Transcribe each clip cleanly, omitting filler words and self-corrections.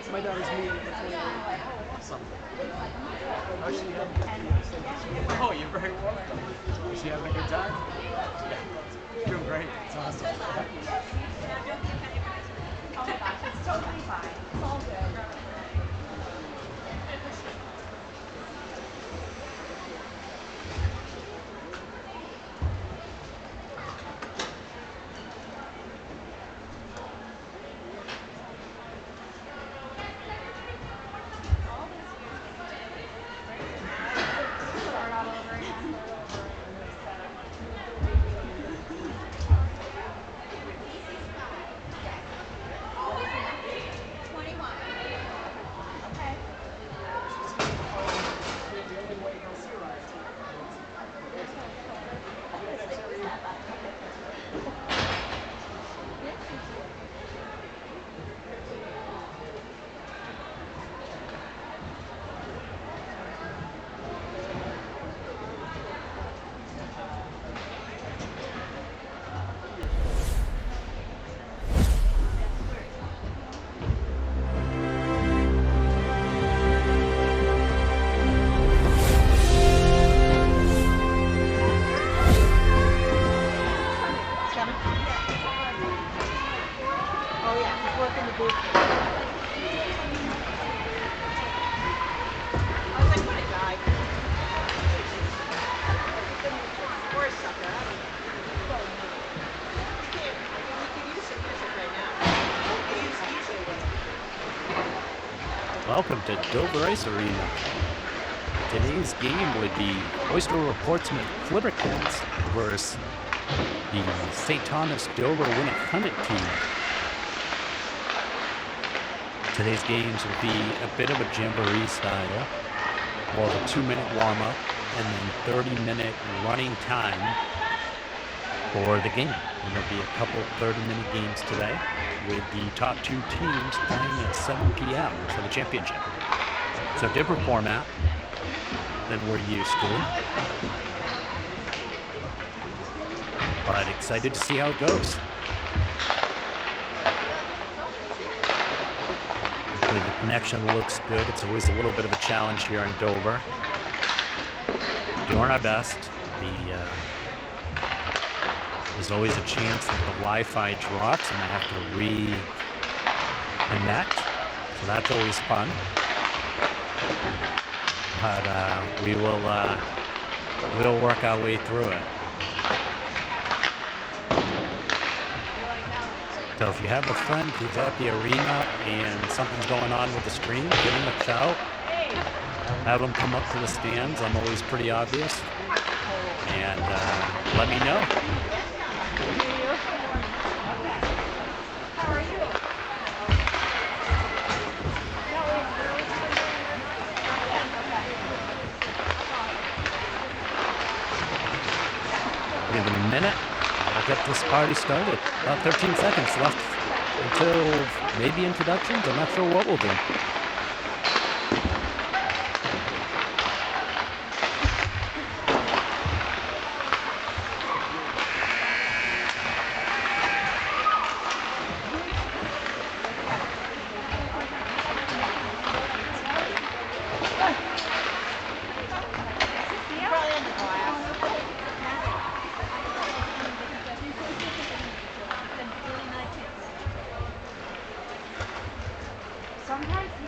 My daughter's meeting. Awesome. Oh, you're very welcome. Is she having a good time? Yeah. Doing great. It's awesome. Oh my gosh, it's totally fine. It's all good. Welcome to Dover Ice Arena. Today's game would be Oyster River-Portsmouth River-Portsmouth versus the St. Thomas Dover-Winnacunnet team. Today's games will be a bit of a jamboree style. We'll have a 2-minute warm-up and then 30-minute running time for the game. And there'll be a couple 30-minute games today, with the top 2 teams playing at 7 p.m. for the championship. So different format than we're used to, but excited to see how it goes. Hopefully the connection looks good. It's always a little bit of a challenge here in Dover. Doing our best. There's always a chance that the Wi-Fi drops and I have to reconnect, so that's always fun. But we'll work our way through it. So if you have a friend who's at the arena and something's going on with the stream, give them a shout. Have them come up to the stands. I'm always pretty obvious. And let me know. Give it a minute. I'll get this party started. About 13 seconds left until maybe introductions. I'm not sure what we'll do. Sometimes he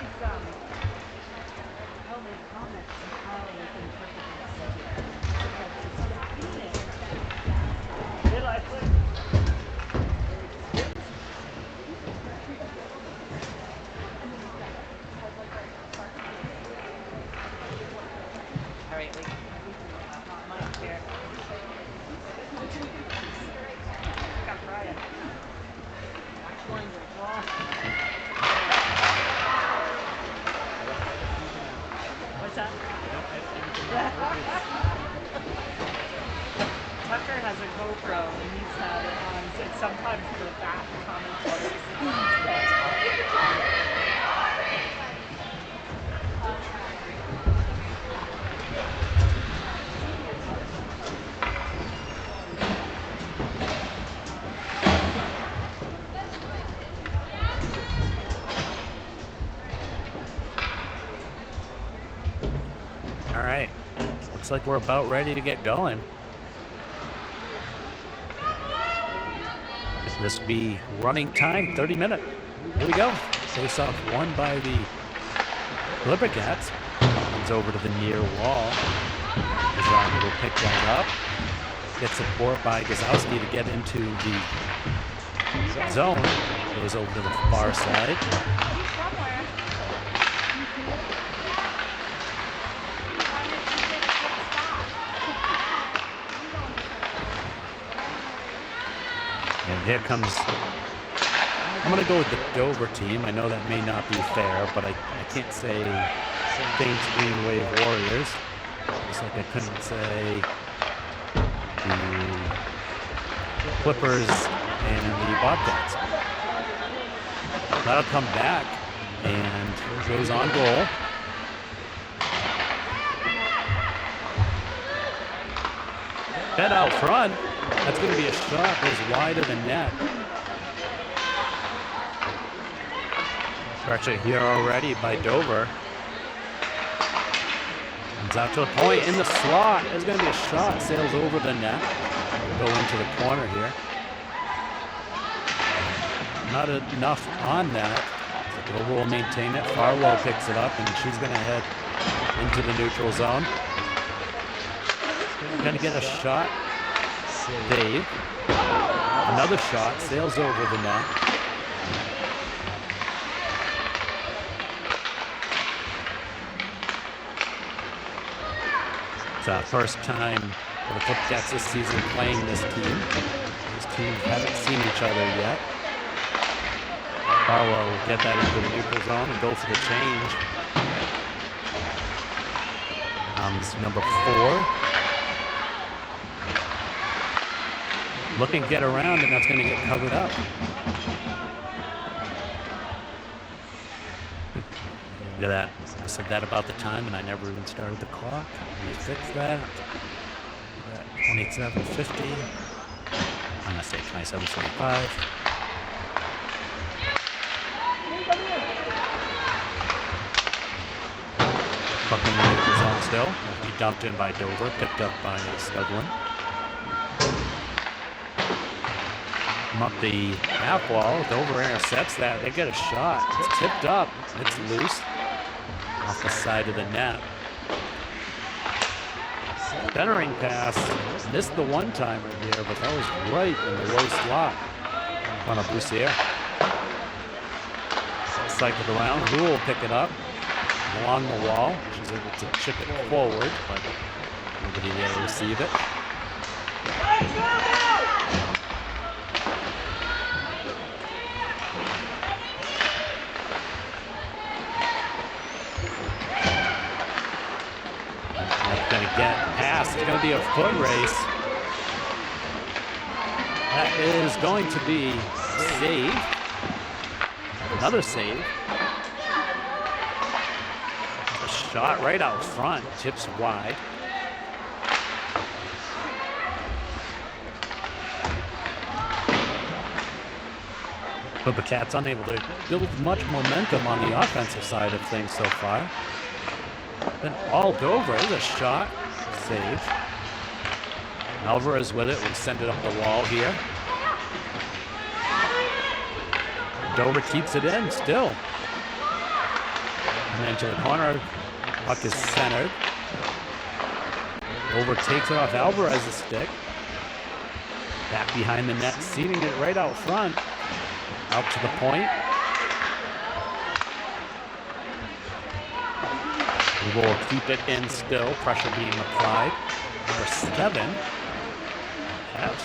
has a GoPro and he's had it on, so it's sometimes for the back comments. All right. Looks like we're about ready to get going. This will be running time, 30 minutes. Here we go. Face off won by the River-Cats. Comes over to the near wall. Design will pick that up. Get support by Gazowski to get into the zone. Goes over to the far side. And here comes, I'm going to go with the Dover team. I know that may not be fair, but I can't say Thames Green Wave Warriors. Just like I couldn't say the Clippers and the Bobcats. That'll come back and goes on goal. Head out front. That's going to be a shot goes wide of the net. Pressure here already by Dover. Comes out to a point in the slot. There's going to be a shot. Sails over the net. Go into the corner here. Not enough on that. So Dover will maintain it. Farwell picks it up, and she's going to head into the neutral zone. Going to get a shot. Dave. Another shot. Sails over the net. It's the first time for the Clipcats this season playing this team. These teams haven't seen each other yet. Farwell will get that into the neutral zone and go for the change. This is number 4. Looking to get around, and that's going to get covered up. Look at that. I said that about the time, and I never even started the clock. Let me fix that. 27:50. I'm going to say 27:45. Buck in the neutral zone still. He dumped in by Dover, picked up by Studlin. Up the half wall. Dover intercepts that. They get a shot. It's tipped up. It's loose. Off the side of the net. Centering pass. Missed the one-timer here, but that was right in the low slot. On a Boussier. Cycled around. Who will pick it up along the wall. She's able to chip it forward, but nobody there to receive it. It's going to be a foot race. That is going to be a save. Another save. A shot right out front. Tips wide. But the Cats unable to build much momentum on the offensive side of things so far. Then all Dover is a shot. Save. Alvarez with it. We send it up the wall here. Dover keeps it in still. And then to the corner. Puck is centered. Dover takes it off Alvarez's stick. Back behind the net, seating it right out front. Out to the point. We will keep it in still, pressure being applied. Number 7. That's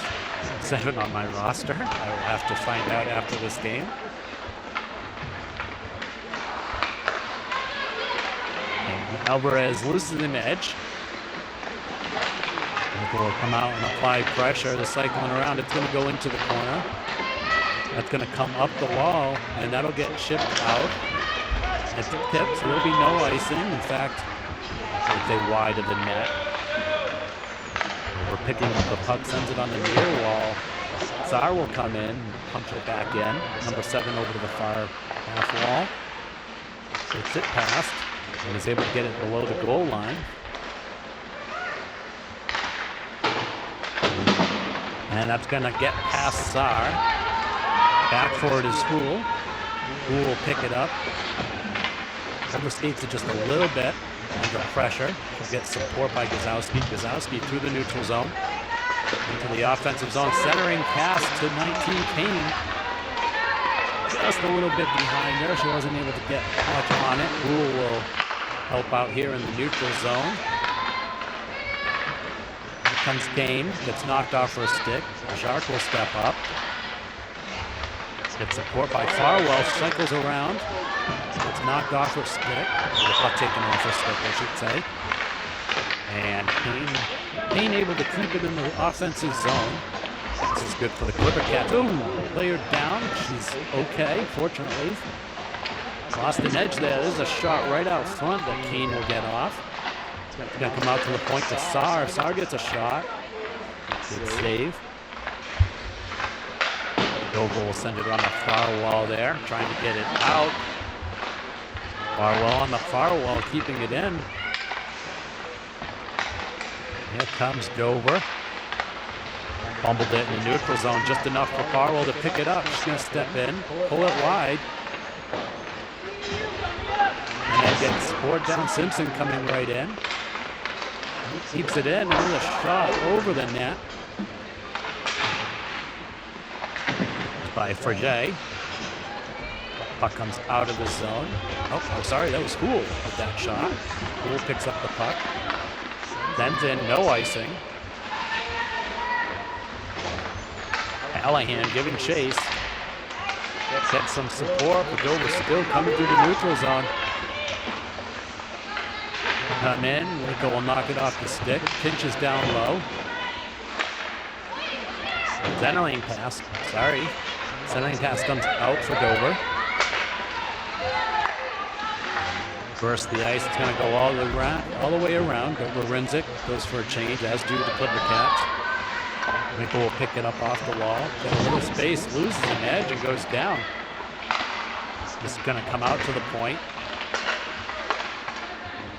7 on my roster. I will have to find out after this game. And Alvarez loses an edge. will come out and apply pressure. The cycling around, it's going to go into the corner. That's going to come up the wall, and that'll get chipped out. It's tipped, so there'll be no icing. In fact, it's a wide of the net. We're picking up the puck, sends it on the near wall. Tsar will come in, punch it back in. Number 7 over to the far half wall. Gets it past, and is able to get it below the goal line. And that's going to get past Tsar. Back forward is Hool. Hool will pick it up. Overskates it just a little bit under pressure. He'll get support by Gazowski. Gazowski through the neutral zone. Into the offensive zone. Centering pass to 19 Kane. Just a little bit behind her. She wasn't able to get much on it. Hool will help out here in the neutral zone. Here comes Kane. Gets knocked off her stick. Shark will step up. Gets support by Farwell. Cycles around. Gets knocked off her stick. Or the puck taken off her stick, I should say. And Kane able to keep it in the offensive zone. This is good for the Clipper Cats. Ooh, player down. She's okay, fortunately. Lost an edge there. There's a shot right out front that Kane will get off. It's going to come out to the point to Sar. Sar gets a shot. Good save. Dover will send it on the far wall there, trying to get it out. Farwell on the far wall, keeping it in. Here comes Dover. Fumbled it in the neutral zone, just enough for Farwell to pick it up. She's going to step in, pull it wide. And then gets support down. Simpson coming right in. Keeps it in, and then a shot over the net by Frege. Puck comes out of the zone. Oh, I'm sorry, that was Hool with that shot. Hool picks up the puck. Sends in, no icing. Allahan giving chase. Gets some support, but Dover still coming through the neutral zone. Come in, Rico will knock it off the stick. Pinches down low. Centering pass, sorry. Centering pass comes out for Dover. Burst the ice, it's going to go all the way around. Dover Rinzik goes for a change, as do the Clipper Cats. Rico will pick it up off the wall. Got a little space, loses an edge, and goes down. This is going to come out to the point.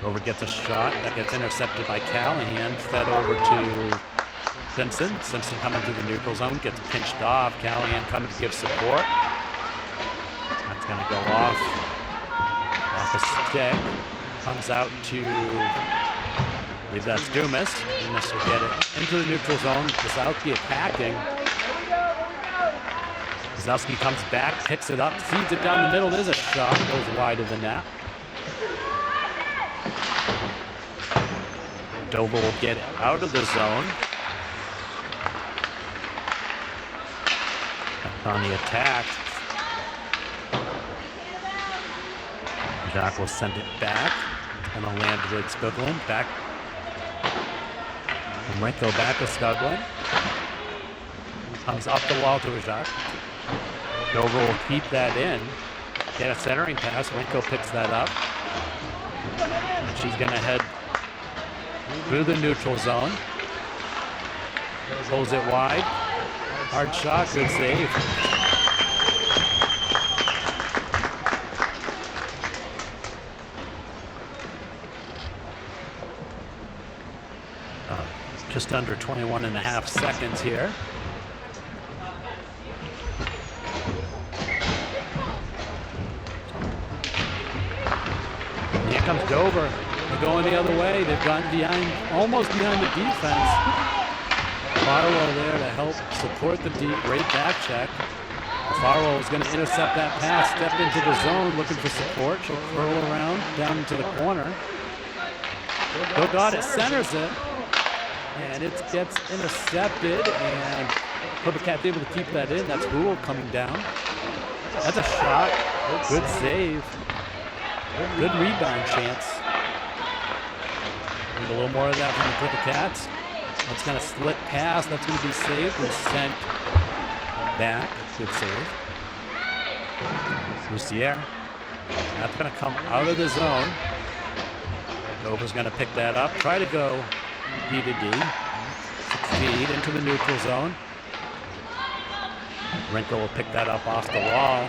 Dover gets a shot that gets intercepted by Callahan, fed over to Simpson. Simpson coming through the neutral zone, gets pinched off. Callahan coming to give support. That's going to go off a stick. Comes out to, I believe that's Dumas. Dumas will get it into the neutral zone. Gazowski attacking. Gazowski comes back, picks it up, feeds it down the middle. There's a shot, goes wide of the net. Dover will get out of the zone. On the attack. Jacques will send it back. And a land with Skoglund. Back. And Renko back with Skoglund. Comes up the wall to Jacques. Dover will keep that in. Get a centering pass. Renko picks that up. And she's going to head through the neutral zone. Pulls it wide. Hard shot, good save. Just under 21 and a half seconds here. And here comes Dover. They're going the other way. They've gotten behind, almost behind the defense. Farwell there to help support the deep. Great back check. Farwell is going to intercept that pass, step into the zone, looking for support. She'll curl around down into the corner. Go got it, centers it, and it gets intercepted, and Clipper Cat able to keep that in. That's Hool coming down. That's a shot. Good save. Good rebound chance. Need a little more of that from the Clipper Cats. That's going to slip past. That's going to be saved and sent back. Good save. Lucier. That's going to come out of the zone. Dover's going to pick that up. Try to go D to D. 6 feet into the neutral zone. Rinko will pick that up off the wall.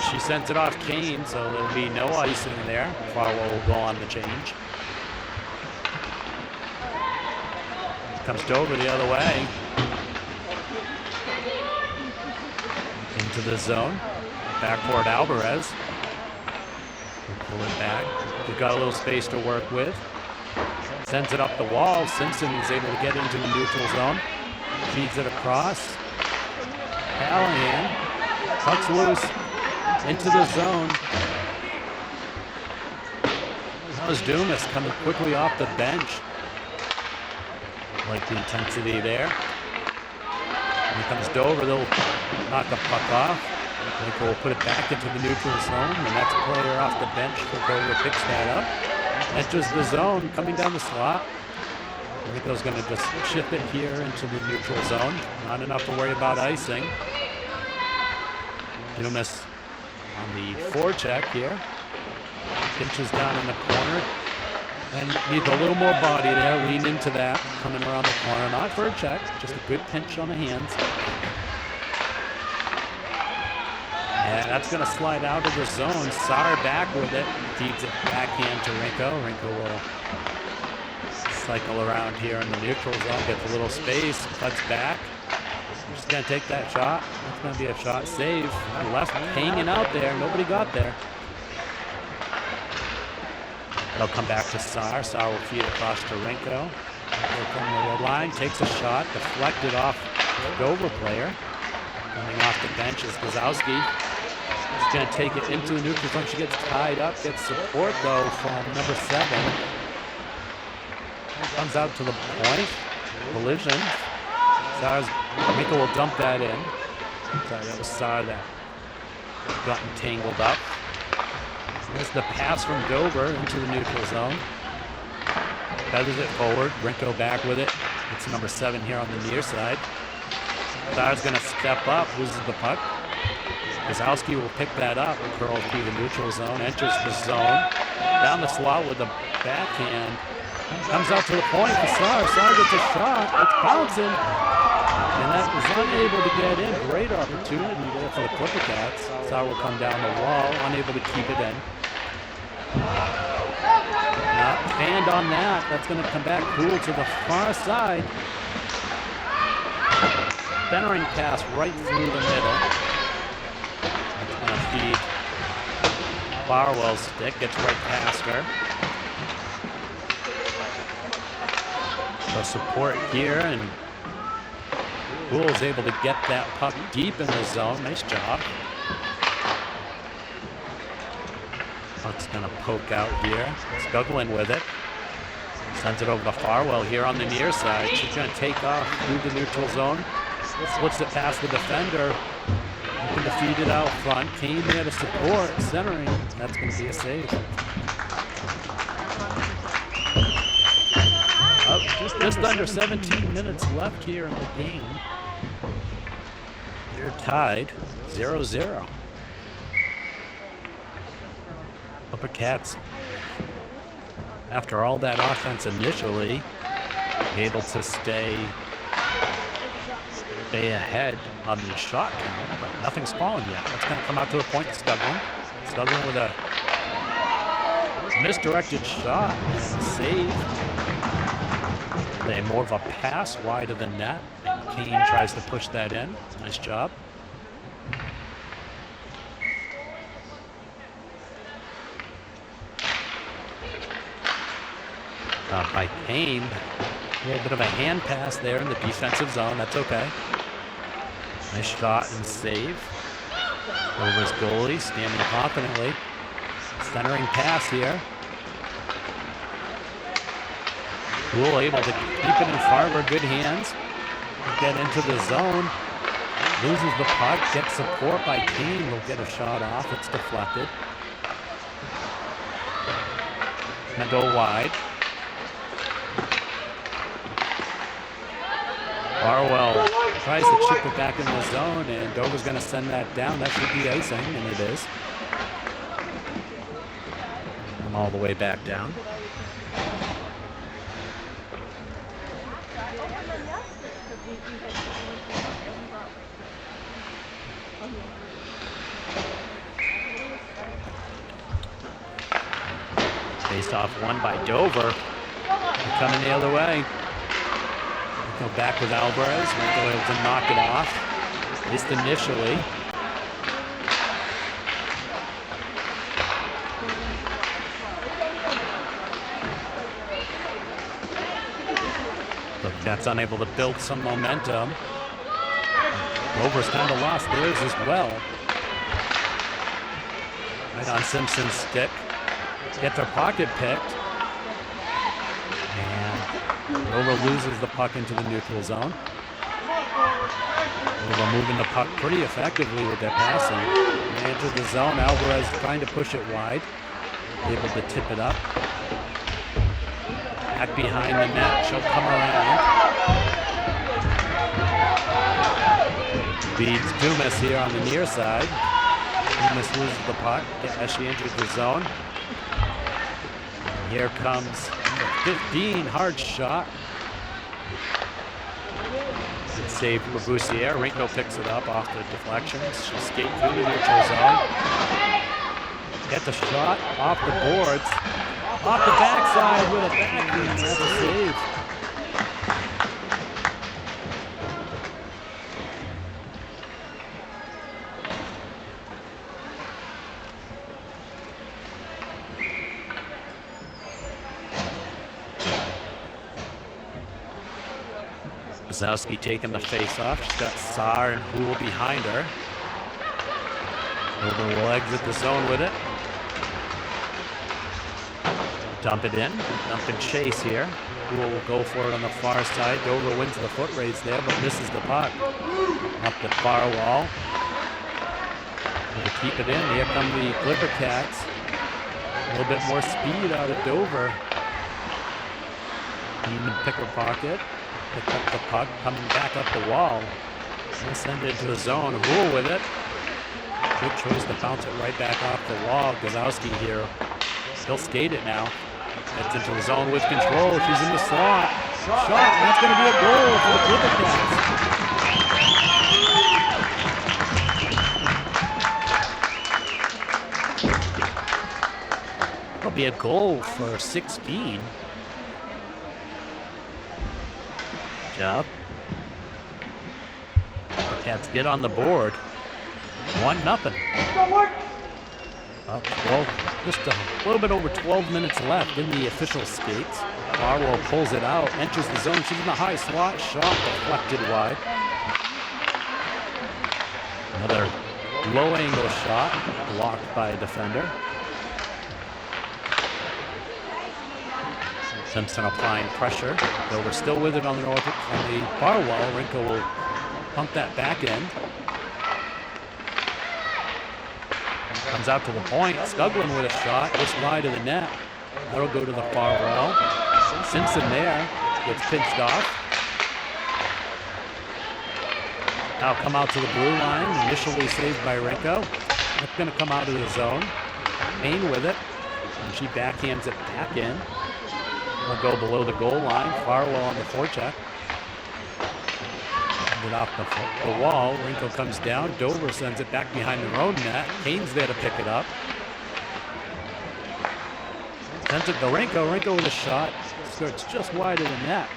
She sends it off Kane, so there'll be no icing there. Farwell will go on the change. Comes Dover the other way. Into the zone. Backboard Alvarez. We'll pull it back. We've got a little space to work with. Sends it up the wall. Simpson is able to get into the neutral zone. Feeds it across. Callahan. Puck's loose. Into the zone. That was Dumas coming quickly off the bench. Like the intensity there. Here comes Dover. They'll knock the puck off. Rinko will put it back into the neutral zone. The next player off the bench for Dover picks that up. Enters the zone, coming down the slot. Rinko's going to just chip it here into the neutral zone. Not enough to worry about icing. Dumas on the forecheck here. Pinches down in the corner. And needs a little more body there. Lean into that. Coming around the corner. Not for a check. Just a good pinch on the hands. And that's going to slide out of the zone. Saar back with it. Feeds it backhand to Rinko. Rinko will cycle around here in the neutral zone. Gets a little space. Cuts back. Just going to take that shot. That's going to be a shot save. Left hanging out there. Nobody got there. It'll come back to Saar. Saar will feed across to Rinko. Rinko from the red line. Takes a shot. Deflected off the Dover player. Coming off the bench is Gazowski. She's going to take it into the neutral zone. She gets tied up. Gets support, though, from number 7. Comes out to the point. Collision. Rinko will dump that in. Sorry, that was Saar that got entangled up. There's the pass from Dover into the neutral zone. Feathers it forward. Rinko back with it. It's number 7 here on the near side. Saar's going to step up, loses the puck. Gazowski will pick that up, curl through the neutral zone, enters the zone. Down the slot with the backhand. Comes out to the point for Saar. Saar gets a shot. It's bouncing. And that is unable to get in. Great opportunity there for the Clipper Cats. Saar will come down the wall, unable to keep it in. Now, and on that, that's going to come back cool to the far side. Centering pass right through the middle. It's going to feed Barwell's stick, gets right past her. So support here, and Poole is able to get that puck deep in the zone. Nice job. Puck's going to poke out here. Scuggling with it. Sends it over to Farwell here on the near side. She's going to take off through the neutral zone. Splits it past the defender. Looking to feed it out front. Kane there to support. Centering. That's going to be a save. Just under 17 minutes left here in the game. They're tied 0-0. Upper Cats, after all that offense initially, able to stay ahead on the shot count, but nothing's fallen yet. That's going to come out to a point. Scuggling with a misdirected shot. Save. More of a pass wide of the net. Kane tries to push that in. Nice job. By Kane. A little bit of a hand pass there in the defensive zone. That's okay. Nice shot and save. Dover's goalie standing confidently. Centering pass here. Poole able to keep it in Farber. Good hands. Get into the zone. Loses the puck. Gets support by Kane. Will get a shot off. It's deflected. Gonna go wide. Farwell tries to chip it back in the zone, and Dover's going to send that down. That should be icing, and it is. And all the way back down. Face off one by Dover. They're coming the other way. Go back with Alvarez. Might be able to knock it off, at least initially. But that's unable to build some momentum. Dover's kind of lost theirs as well. Right on Simpson's stick. Get their pocket picked. And Dover loses the puck into the neutral zone. Dover moving the puck pretty effectively with their passing. They enter the zone. Alvarez trying to push it wide. Able to tip it up. Back behind the net. She'll come around. Beats Dumas here on the near side. Dumas loses the puck as she enters the zone. Here comes the 15, hard shot. Good save for Boussier. Rinko picks it up off the deflections. She'll skate through the neutral zone. Get the shot off the boards. Off the backside with a backhand. That's a save. Zowski taking the face off. She's got Saar and Houle behind her. Dover will exit the zone with it. Dump it in. Dump and chase here. Houle will go for it on the far side. Dover wins the foot race there, but misses the puck. Up the far wall. We'll keep it in. Here come the Clipper Cats. A little bit more speed out of Dover. Even picker pocket. Pick up the puck, coming back up the wall. And send it into the zone. Houle with it. Good choice to bounce it right back off the wall. Gazowski here. He'll skate it now. Gets into the zone with control. She's in the slot. Shot. And that's going to be a goal for the Clipper Cats. It'll be a goal for 16. Job. The Cats get on the board. 1-0. Well, just a little bit over 12 minutes left in the official skates. Farwell pulls it out, enters the zone. She's in the high slot. Shot deflected wide. Another low angle shot blocked by a defender. Simpson applying pressure. Dover still with it on the north on the far wall. Rinko will pump that back end. Comes out to the point. Stuglin with a shot just wide of the net. That'll go to the far wall. Simpson there gets pinched off. Now come out to the blue line. Initially saved by Rinko. That's going to come out of the zone. Payne with it. And she backhands it back in. Will go below the goal line. Farwell on the forecheck. It off the wall. Rinko comes down. Dover sends it back behind their own net. Payne's there to pick it up. Sends it to Rinko. Rinko with a shot. Skirts just wide of the net.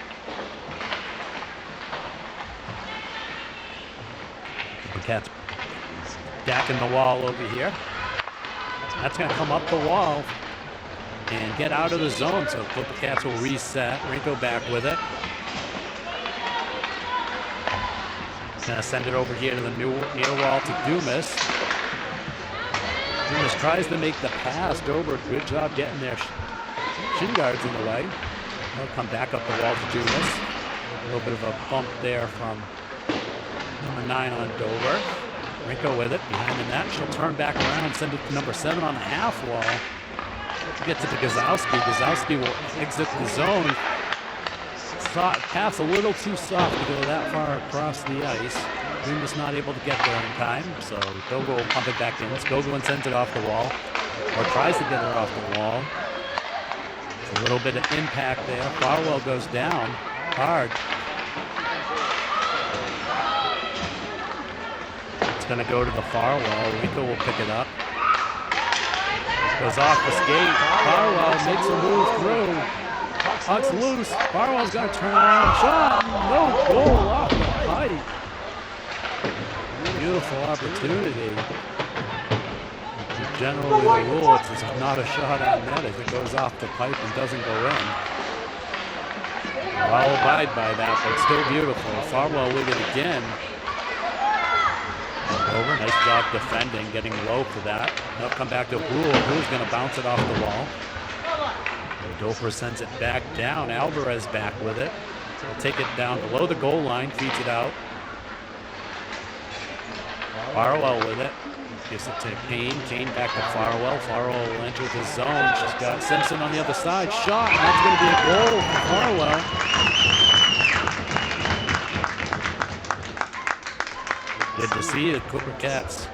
The Cats stacking the wall over here. That's going to come up the wall and get out of the zone, so the Cats will reset. Rinko back with it. Gonna send it over here to the near wall to Dumas. Dumas tries to make the pass. Dover, good job getting their shin guards in the way. They'll come back up the wall to Dumas. A little bit of a bump there from number 9 on Dover. Rinko with it behind the net. She'll turn back around and send it to number 7 on the half wall. Gets it to Gazowski. Gazowski will exit the zone. pass a little too soft to go that far across the ice. Winn was not able to get there in time, so Dover will pump it back in. Skogland sends it off the wall, or tries to get it off the wall. It's a little bit of impact there. Farwell goes down hard. It's going to go to the far wall. Rico will pick it up. Goes off the skate. Farwell makes a move through. Puck's loose. Farwell's going to turn around. Shot. No goal off the pipe. Beautiful opportunity. Generally, the rule it's not a shot on net if it goes off the pipe and doesn't go in. I'll abide by that, but still beautiful. Farwell with it again. Over. Nice job defending, getting low for that. They'll come back to Rule. Rule's going to bounce it off the wall. Dover sends it back down. Alvarez back with it. They'll take it down below the goal line, feeds it out. Farwell with it. Gives it to Kane. Kane back to Farwell. Farwell will enter the zone. She's got Simpson on the other side. Shot, and that's going to be a goal for Farwell. Good to see the Cooper Cats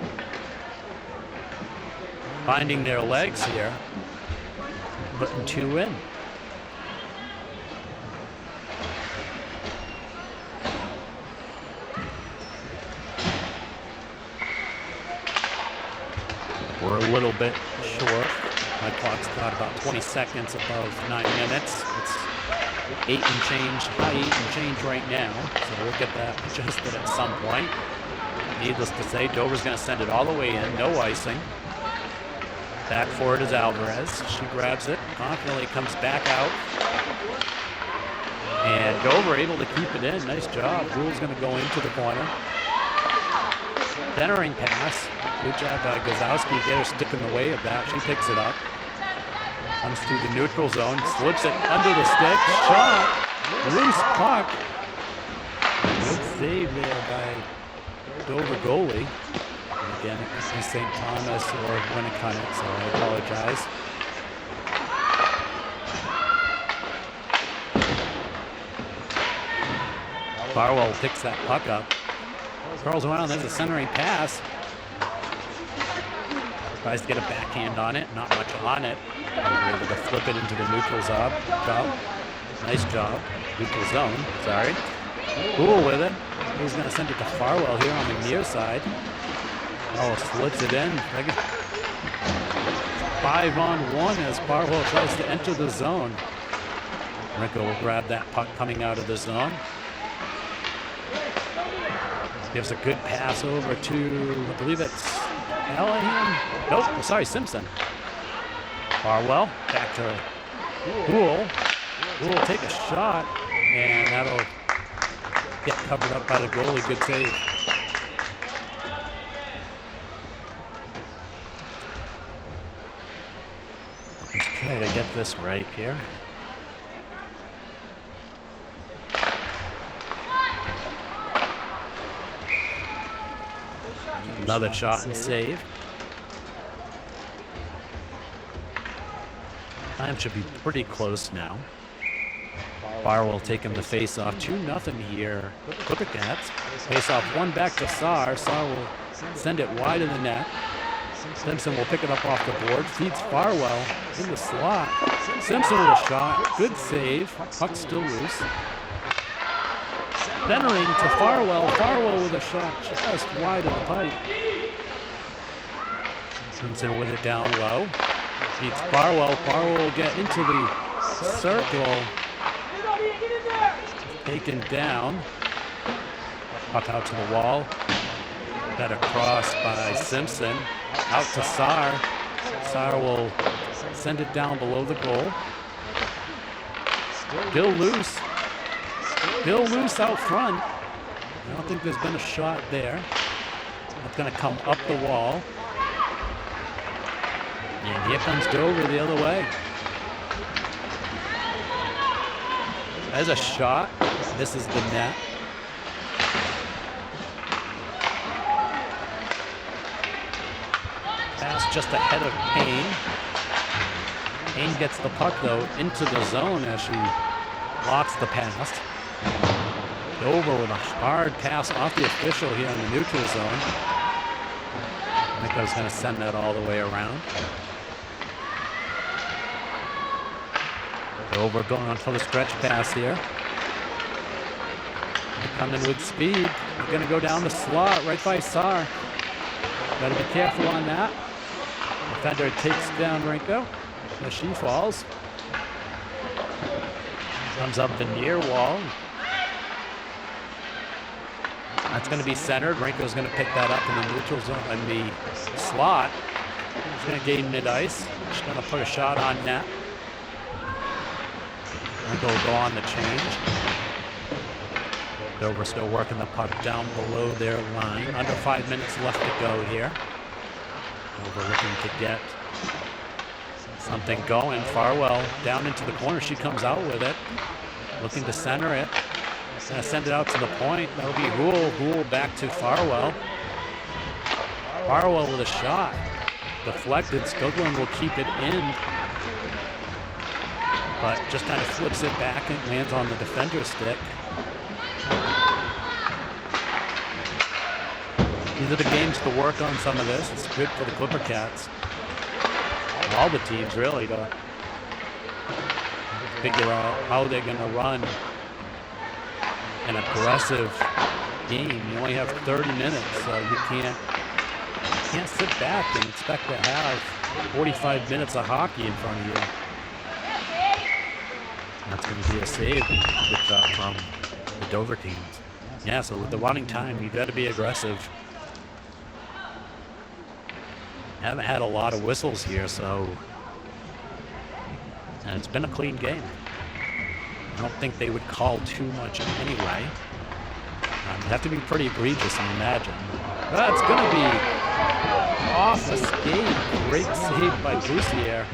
finding their legs here, putting 2 in. We're a little bit short. My clock's got about 20 seconds above 9 minutes. It's 8 and change, high 8 and change right now, so we'll get that adjusted at some point. Needless to say, Dover's going to send it all the way in, no icing. Back for it is Alvarez. She grabs it, confidently comes back out. And Dover able to keep it in. Nice job. Rule's going to go into the corner. Centering pass. Good job by Gazowski. Get her stick in the way of that. She picks it up. Comes through the neutral zone. Slips it under the stick. Shot. Loose puck. Good save there by Dover goalie. And again, it could be St. Thomas or Winnacunnet, so I apologize. Farwell picks that puck up. Curls around, there's a centering pass. Tries to get a backhand on it, not much on it. Able to flip it into the neutral zone. Nice job. Neutral zone, sorry. Cool with it. He's going to send it to Farwell here on the near side. Oh, slips it in. 5-on-1 as Farwell tries to enter the zone. Rico will grab that puck coming out of the zone. Gives a good pass over to, I believe it's Callahan. Nope, sorry, Simpson. Farwell back to Poole. Poole will take a shot, and that'll get covered up by the goalie. Good save. Let's try to get this right here. Another shot and save. Time should be pretty close now. Farwell taking the face-off. 2-0 here. Cooper Cats. Face-off, one back to Saar. Saar will send it wide of the net. Simpson will pick it up off the board. Feeds Farwell in the slot. Simpson with a shot. Good save. Puck still loose. Centering to Farwell. Farwell with a shot just wide of the pipe. Simpson with it down low. Beats Farwell. Farwell will get into the circle. Taken down. Puck out to the wall. Got a cross by Simpson. Out to Saar. Saar will send it down below the goal. Still loose. Still loose out front. I don't think there's been a shot there. It's going to come up the wall. And here comes Dover the other way. There's a shot. This is the net. Pass just ahead of Payne. Payne gets the puck, though, into the zone as she locks gets the pass. Dover with a hard pass off the official here in the neutral zone. Nico's going to send that all the way around. Dover going on for the stretch pass here. They're coming with speed. They're going to go down the slot right by Saar. Got to be careful on that. Defender takes down Rinko as she falls. Comes up the near wall. That's going to be centered. Rinko's going to pick that up in the neutral zone, in the slot. She's going to gain mid-ice. She's going to put a shot on net. Rinko will go on the change. Dover still working the puck down below their line. Under 5 minutes left to go here. Dover looking to get something going. Farwell down into the corner. She comes out with it. Looking to center it. Going to send it out to the point. That'll be Houle. Houle back to Farwell. Farwell with a shot. Deflected. Skoglund will keep it in. But just kind of flips it back and lands on the defender's stick. These are the games to work on some of this. It's good for the Clipper Cats. All the teams really to figure out how they're going to run an aggressive game. You only have 30 minutes, so you can't sit back and expect to have 45 minutes of hockey in front of you. That's going to be a save with, from the Dover teams. Yeah, so with the running time, you've got to be aggressive. Haven't had a lot of whistles here, so and it's been a clean game. I don't think they would call too much anyway. It'd have to be pretty egregious, I imagine. That's going to be off the skate. Great save by Boussier.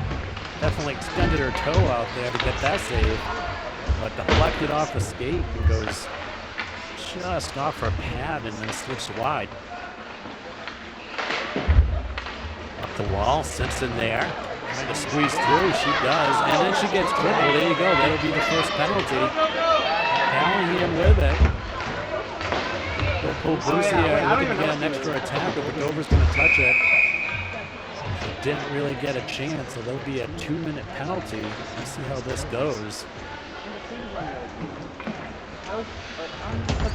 Definitely extended her toe out there to get that save. But deflected off the skate and goes just off her pad and then slips wide. Up the wall, Simpson there. Trying to squeeze through, she does, and then she gets triple. There you go, that'll be the first penalty. Callahan with it. They'll pull Boussier, looking to get an extra attacker, but Dover's going to touch it. She didn't really get a chance, so there'll be a 2-minute penalty. Let's see how this goes.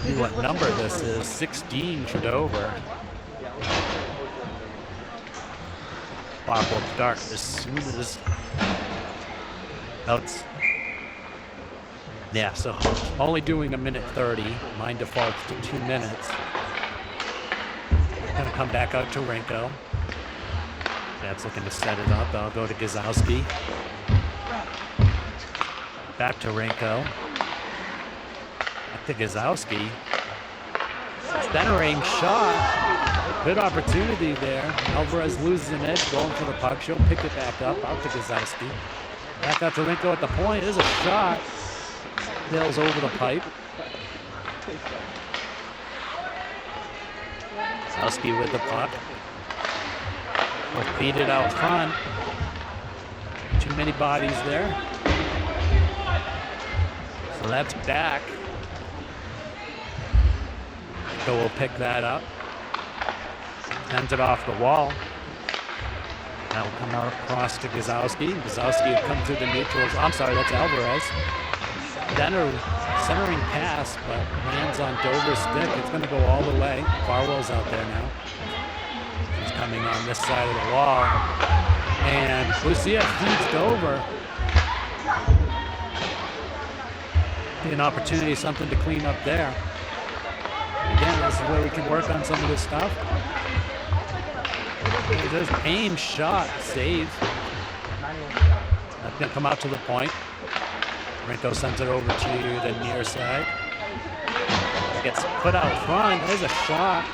See what number this is, 16 for Dover. Clock will start as soon as yeah, so only doing a minute 30. Mine defaults to 2 minutes. Gonna come back out to Rinko. That's looking to set it up. I'll go to Gazowski. Back to Rinko. Back to Gazowski. Centering shot. Good opportunity there. Alvarez loses an edge going for the puck. She'll pick it back up. Out to Gazowski. Back out to Rinko at the point. There's a shot. Nails over the pipe. Gazowski with the puck. Will feed it out front. Too many bodies there. So that's back. So we'll pick that up. Sends it off the wall. That'll come out across to Gazowski. Gazowski will come through the neutrals. I'm sorry, that's Alvarez. Denner centering pass, but lands on Dover's stick. It's going to go all the way. Farwell's out there now. He's coming on this side of the wall. And Boussier feeds Dover. An opportunity, something to clean up there. Again, this is where we can work on some of this stuff. There's aim shot, save. That's going to come out to the point. Rinko sends it over to the near side. Gets put out front. There's a shot.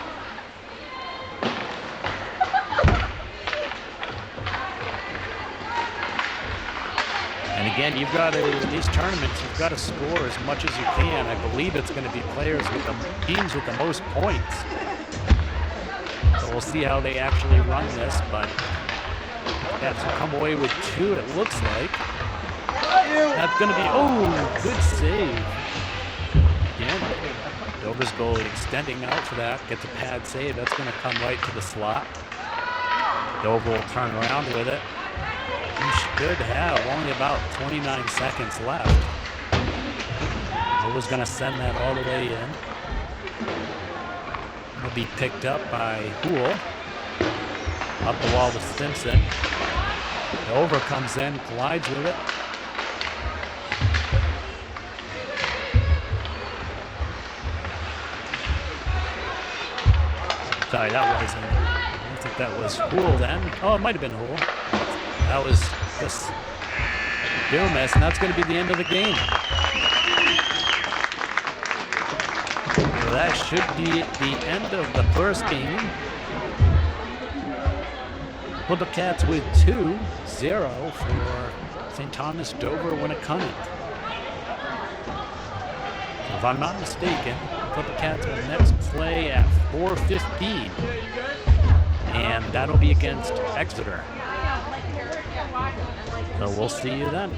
And again, you've got to, in these tournaments, you've got to score as much as you can. I believe it's going to be players with the teams with the most points. So we'll see how they actually run this, but that's come away with 2, it looks like. That's going to be, oh, good save. Again, Dover's goalie extending out for that. Gets a pad save. That's going to come right to the slot. Dover will turn around with it. You should have only about 29 seconds left. Dover's going to send that all the way in. It'll be picked up by Houle. Up the wall to Simpson. Dover comes in, collides with it. Sorry, that wasn't. I don't think that was Houle then. Oh, it might have been Houle. That was just Dumas, and that's going to be the end of the game. So that should be the end of the first game. Well, the Cats with 2-0 for St. Thomas Dover-Winnacunnet. So if I'm not mistaken, the Cats will next play at 4:15, and that'll be against Exeter. So we'll see you then.